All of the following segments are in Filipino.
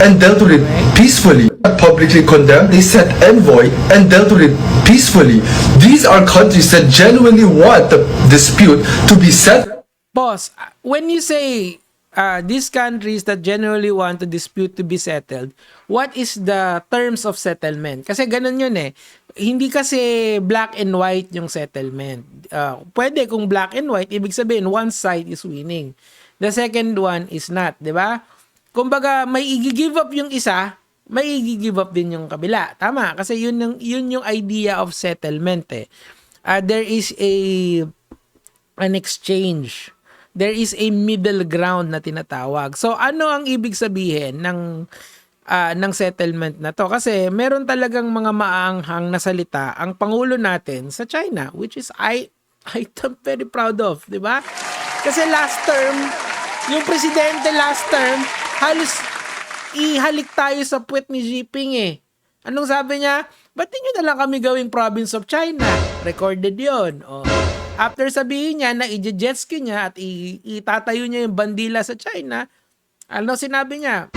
and dealt with it peacefully. Publicly condemned, they sent envoy and dealt with it peacefully. These are countries that genuinely want the dispute to be settled. Boss, when you say these countries that generally want the dispute to be settled, what is the terms of settlement? Kasi ganun yun eh. Hindi kasi black and white yung settlement. Pwede kung black and white, ibig sabihin one side is winning. The second one is not, di ba? Kumbaga, may i-give up yung isa, may i-give up din yung kabila. Tama, kasi yun yung idea of settlement eh. There is an exchange. There is a middle ground na tinatawag. So ano ang ibig sabihin ng settlement na to? Kasi meron talagang mga maaanghang na salita ang pangulo natin sa China, which is I'm very proud of, di ba? Kasi last term, yung presidente last term, halos ihalik tayo sa puwet ni Jinping eh. Anong sabi niya? Ba't di nyo na lang kami gawing province of China? Recorded yon. Oh. After sabihin niya na i-jetski niya at itatayo niya yung bandila sa China, ano sinabi niya?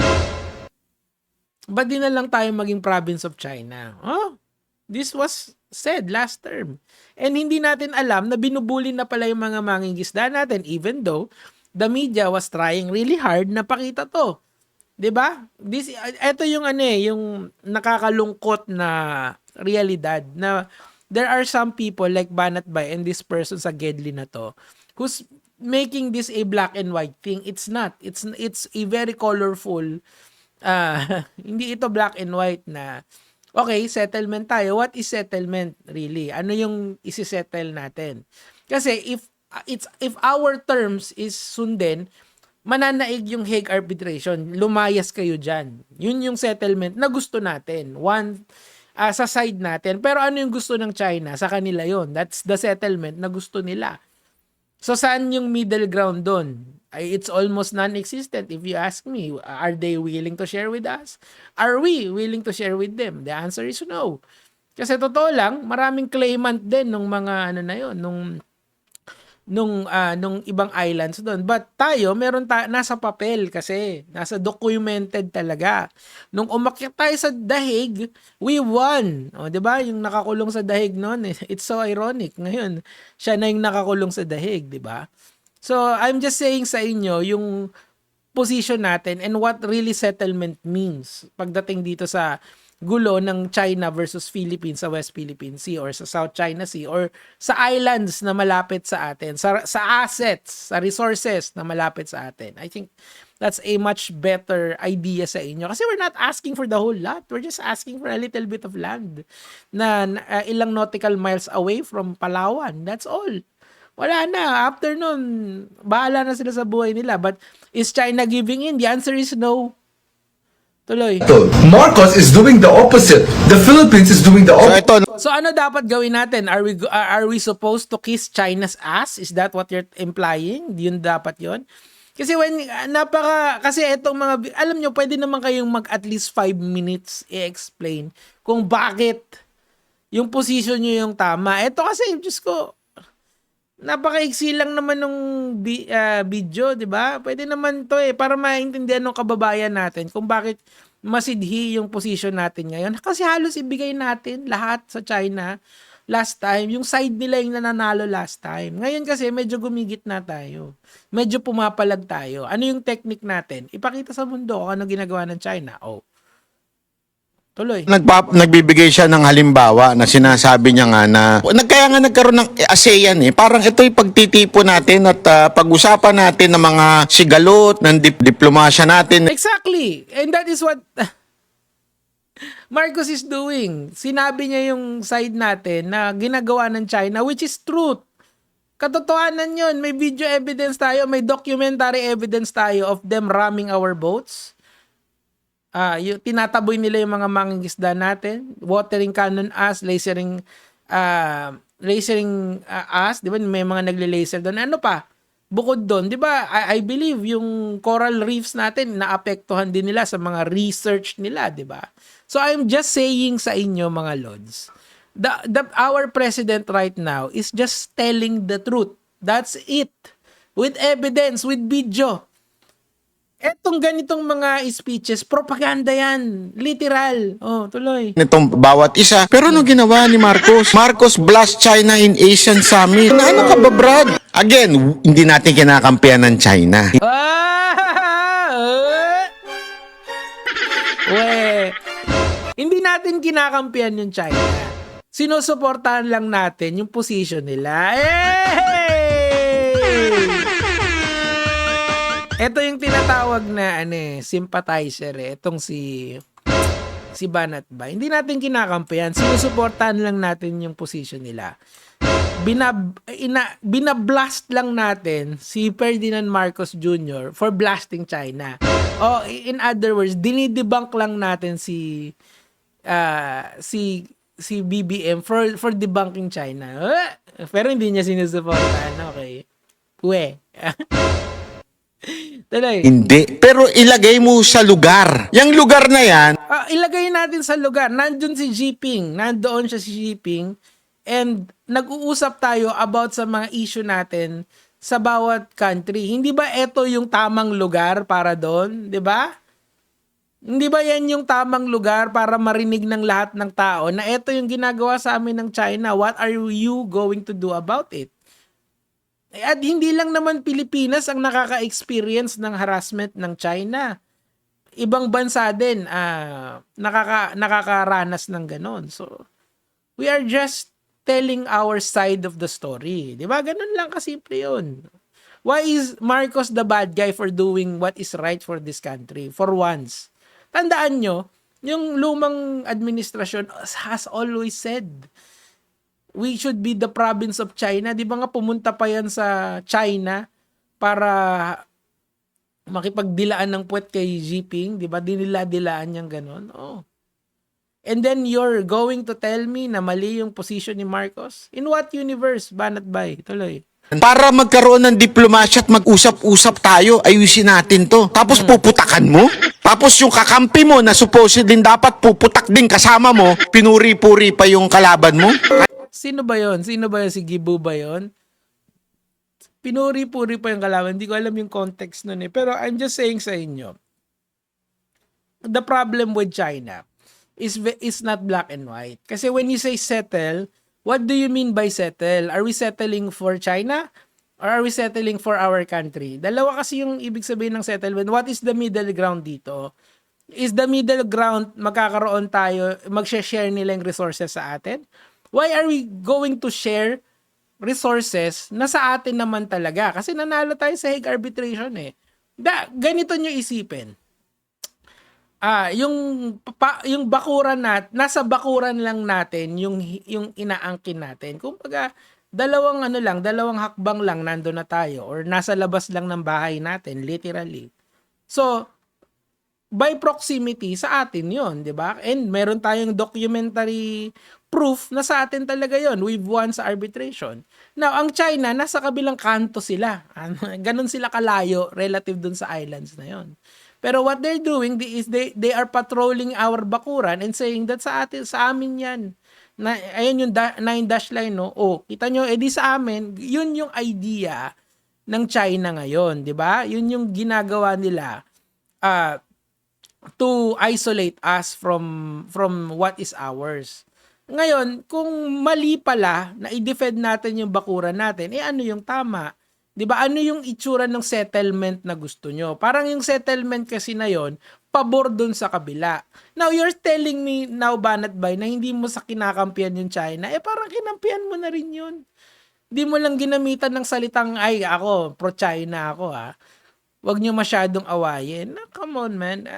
Ba't di na lang tayo maging province of China? Oh, this was said last term. And hindi natin alam na binubuli na pala yung mga mangingisda natin even though the media was trying really hard na pakita to. 'Di ba? Ito yung yung nakakalungkot na realidad na there are some people like Banat Bay and this person sa Gedli na to who's making this a black and white thing. It's not. It's a very colorful hindi ito black and white na okay, settlement tayo. What is settlement really? Ano yung isi-settle natin? Kasi if our terms is sundin, mananaig yung Hague arbitration. Lumayas kayo dyan. Yun yung settlement na gusto natin. Sa side natin. Pero ano yung gusto ng China? Sa kanila yon. That's the settlement na gusto nila. So saan yung middle ground doon? It's almost non-existent if you ask me. Are they willing to share with us? Are we willing to share with them? The answer is no. Kasi totoo lang, maraming claimant din nung mga na yon, nung ibang islands doon. But tayo, nasa papel kasi. Nasa documented talaga. Nung umakyat tayo sa The Hague, we won. O, 'di ba? Yung nakakulong sa The Hague noon, it's so ironic. Ngayon, siya na yung nakakulong sa The Hague, 'di ba? So, I'm just saying sa inyo, yung position natin and what really settlement means pagdating dito sa gulo ng China versus Philippines sa West Philippine Sea or sa South China Sea or sa islands na malapit sa atin, sa assets, sa resources na malapit sa atin. I think that's a much better idea sa inyo. Kasi we're not asking for the whole lot. We're just asking for a little bit of land na ilang nautical miles away from Palawan. That's all. Wala na. After nun, bahala na sila sa buhay nila. But is China giving in? The answer is no. Tuloy. Marcos is doing the opposite. The Philippines is doing the opposite. So ano dapat gawin natin? Are we supposed to kiss China's ass? Is that what you're implying? Yun dapat yun? Kasi kasi etong mga, alam nyo, pwede naman kayong at least 5 minutes i-explain kung bakit yung position nyo yung tama. Ito kasi, Diyos ko, napakaiksi lang naman nung video, di ba? Pwede naman to para maintindihan ng kababayan natin kung bakit masidhi yung position natin ngayon. Kasi halos ibigay natin lahat sa China last time. Yung side nila yung nananalo last time. Ngayon kasi medyo gumigit na tayo. Medyo pumapalag tayo. Ano yung technique natin? Ipakita sa mundo kung ano ginagawa ng China. Oh. Tuloy. Nagbibigay siya ng halimbawa na sinasabi niya nga na kaya nga nagkaroon ng ASEAN parang ito'y pagtitipo natin at pag-usapan natin ng mga sigalot, ng diplomasya natin. Exactly. And that is what Marcos is doing. Sinabi niya yung side natin na ginagawa ng China, which is truth. Katotohanan yun. May video evidence tayo, may documentary evidence tayo of them ramming our boats. Yung tinataboy nila yung mga mangingisda natin, watering cannon us, lasering us, di ba? May mga nagle-laser doon. Ano pa? Bukod doon, di ba? I believe yung coral reefs natin naapektuhan din nila sa mga research nila, di ba? So I'm just saying sa inyo mga lords, our president right now is just telling the truth. That's it. With evidence, with video. Etong ganitong mga speeches, propaganda yan. Literal. Oh, tuloy. Nitong bawat isa. Pero ano ginawa ni Marcos? Marcos blast China in Asian Summit. Na ano ka ba, Brad? Again, hindi natin kinakampihan ng China. Hindi natin kinakampihan yung China. Sinusuportahan lang natin yung position nila. Ito yung tinatawag na sympathizer Itong si Banat ba. Hindi natin kinakampihan. Sinusuportahan lang natin yung position nila. Binablast lang natin si Ferdinand Marcos Jr. for blasting China. O in other words, dinidebunk lang natin si BBM for debunking China. Pero hindi niya sinusuportahan. Okay. Tuloy. Hindi. Pero ilagay mo sa lugar. Yung lugar na yan, Ilagay natin sa lugar. Nandun si Jinping. Nandoon siya si Jinping. And nag-uusap tayo about sa mga issue natin sa bawat country. Hindi ba ito yung tamang lugar para doon? 'Di ba? Hindi ba yan yung tamang lugar para marinig ng lahat ng tao na ito yung ginagawa sa amin ng China? What are you going to do about it? At hindi lang naman Pilipinas ang nakaka-experience ng harassment ng China. Ibang bansa din nakakaranas ng ganon. So, we are just telling our side of the story. Di ba? Ganun lang kasimple yun. Why is Marcos the bad guy for doing what is right for this country? For once. Tandaan nyo, yung lumang administrasyon has always said, we should be the province of China. Di ba nga pumunta pa yan sa China para makipagdilaan ng puwet kay Jinping? Di ba? Dinila-dilaan niyang ganon. Oh. And then you're going to tell me na mali yung position ni Marcos? In what universe? Banat bay? Tuloy. para magkaroon ng diplomasya at mag-usap-usap tayo, ayusin natin to. Tapos puputakan mo? Tapos yung kakampi mo na supposedly dapat puputak din kasama mo, pinuri-puri pa yung kalaban mo? Sino ba yon? Sino ba yun? Si Gibu ba yon? Pinuri-puri pa yung kalaban. Hindi ko alam yung context nun eh. Pero I'm just saying sa inyo, the problem with China is not black and white. Kasi when you say settle, what do you mean by settle? Are we settling for China? Or are we settling for our country? Dalawa kasi yung ibig sabihin ng settlement. What is the middle ground dito? Is the middle ground magkakaroon tayo, mag-share nila yung resources sa atin? Why are we going to share resources na sa atin naman talaga? Kasi nanalo tayo sa Hague Arbitration eh. Ganito nyo isipin. Yung bakuran nasa bakuran lang natin yung inaangkin natin. Kumbaga, dalawang hakbang lang nando na tayo or nasa labas lang ng bahay natin, literally. So, by proximity sa atin 'yon, 'di ba? And meron tayong documentary proof na sa atin talaga 'yon. We've won sa arbitration. Now, ang China nasa kabilang kanto sila. Ganon sila kalayo relative dun sa islands na 'yon. Pero what they're doing is they are patrolling our bakuran and saying that sa amin 'yan. Ayun yung 9 dash line, no? Oh, kita nyo, edi sa amin, yun yung idea ng China ngayon, 'di ba? Yun yung ginagawa nila to isolate us from what is ours. Ngayon, kung mali pala na i-defend natin yung bakuran natin, ano yung tama? 'Di ba? Ano yung itsura ng settlement na gusto nyo? Parang yung settlement kasi na yon, pabor dun sa kabila. Now, you're telling me now, Banat Bay, na hindi mo sa kinakampihan yung China. Parang kinampihan mo na rin yun. Hindi mo lang ginamitan ng salitang, ay, ako, pro-China ako, ha. Huwag nyo masyadong awayin. Come on, man.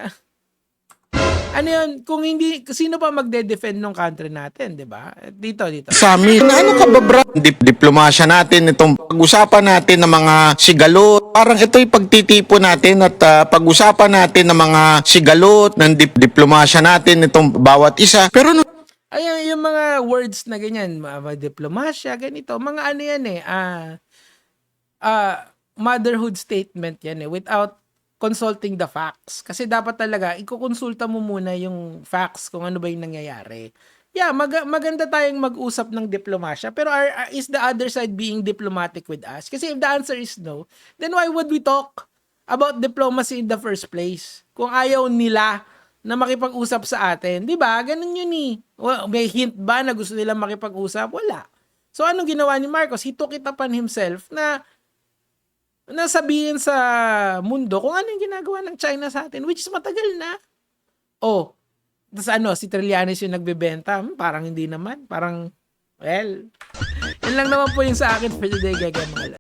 Ano yun? Kung hindi, sino pa magde-defend ng country natin, di ba? Dito. Summit. Ano ka ba, bro? Diplomasya natin, itong pag-usapan natin ng mga sigalot. Parang ito'y pagtitipo natin at pag-usapan natin ng mga sigalot, ng diplomasya natin, itong bawat isa. Pero ayun, yung mga words na ganyan, diplomasya, ganito, mga ano yan motherhood statement yan without consulting the facts. Kasi dapat talaga, ikukonsulta mo muna yung facts kung ano ba yung nangyayari. Yeah, maganda tayong mag-usap ng diplomasya, pero is the other side being diplomatic with us? Kasi if the answer is no, then why would we talk about diplomacy in the first place. Kung ayaw nila na makipag-usap sa atin, di ba? Ganun yun eh. May hint ba na gusto nila makipag-usap? Wala. So, anong ginawa ni Marcos? He took it upon himself na sabihin sa mundo kung ano yung ginagawa ng China sa atin, which is matagal na. Oh, tapos si Trillanes yung nagbebenta. Parang hindi naman. Parang, well, yun lang naman po yung sa akin for today, mga